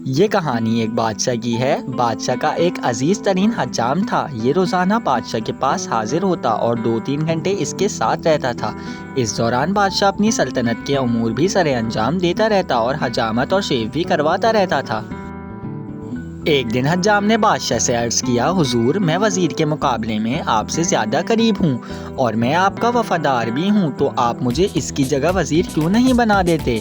یہ کہانی ایک بادشاہ کی ہے۔ بادشاہ کا ایک عزیز ترین حجام تھا۔ یہ روزانہ بادشاہ کے پاس حاضر ہوتا اور 2-3 گھنٹے اس کے ساتھ رہتا تھا۔ اس دوران بادشاہ اپنی سلطنت کے امور بھی سر انجام دیتا رہتا اور حجامت اور شیو بھی کرواتا رہتا تھا۔ ایک دن حجام نے بادشاہ سے عرض کیا، حضور، میں وزیر کے مقابلے میں آپ سے زیادہ قریب ہوں اور میں آپ کا وفادار بھی ہوں، تو آپ مجھے اس کی جگہ وزیر کیوں نہیں بنا دیتے؟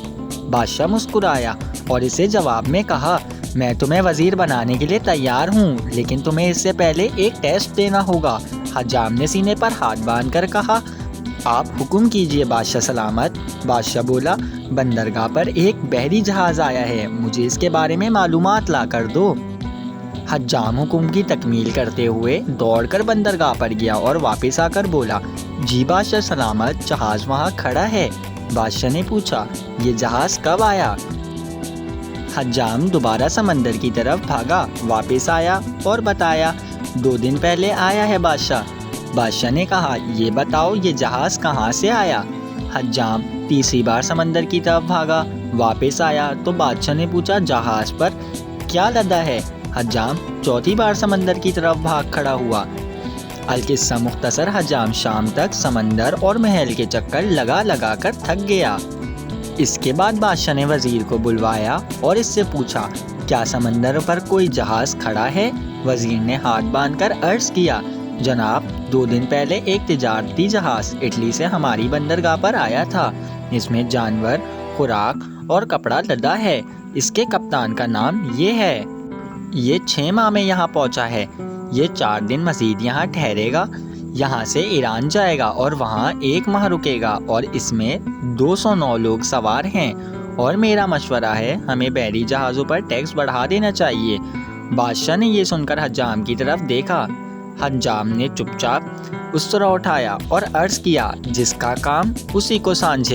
بادشاہ مسکرایا اور اسے جواب میں کہا، میں تمہیں وزیر بنانے کے لیے تیار ہوں، لیکن تمہیں اس سے پہلے ایک ٹیسٹ دینا ہوگا۔ حجام نے سینے پر ہاتھ باندھ کر کہا، آپ حکم کیجئے بادشاہ سلامت۔ بادشاہ بولا، بندرگاہ پر ایک بحری جہاز آیا ہے، مجھے اس کے بارے میں معلومات لا کر دو۔ حجام حکم کی تکمیل کرتے ہوئے دوڑ کر بندرگاہ پر گیا اور واپس آ کر بولا، جی بادشاہ سلامت، جہاز وہاں کھڑا ہے۔ بادشاہ نے پوچھا، یہ جہاز کب آیا؟ حجام دوبارہ سمندر کی طرف بھاگا، واپس آیا اور بتایا، 2 دن پہلے آیا ہے بادشاہ۔ بادشاہ نے کہا، یہ بتاؤ یہ جہاز کہاں سے آیا؟ حجام تیسری بار سمندر کی طرف بھاگا، واپس آیا تو بادشاہ نے پوچھا، جہاز پر کیا لدا ہے؟ حجام چوتھی بار سمندر کی طرف بھاگ کھڑا ہوا۔ القصہ مختصر، حجام شام تک سمندر اور محل کے چکر لگا لگا کر تھک گیا۔ اس کے بعد بادشاہ نے وزیر کو بلوایا اور اس سے پوچھا، کیا سمندر پر کوئی جہاز کھڑا ہے؟ وزیر نے ہاتھ باندھ کر عرض کیا، جناب، 2 دن پہلے ایک تجارتی جہاز اٹلی سے ہماری بندرگاہ پر آیا تھا۔ اس میں جانور، خوراک اور کپڑا لدا ہے۔ اس کے کپتان کا نام یہ ہے۔ یہ 6 ماہ میں یہاں پہنچا ہے۔ یہ 4 دن مزید یہاں ٹھہرے گا، یہاں سے ایران جائے گا اور وہاں 1 ماہ رکے گا، اور اس میں 209 لوگ سوار ہیں، اور میرا مشورہ ہے ہمیں بحری جہازوں پر ٹیکس بڑھا دینا چاہیے۔ بادشاہ نے یہ سن کر حجام کی طرف دیکھا۔ حجام نے چپ چاپ اسطرہ اٹھایا اور عرض کیا، جس کا کام اسی کو سانجھے۔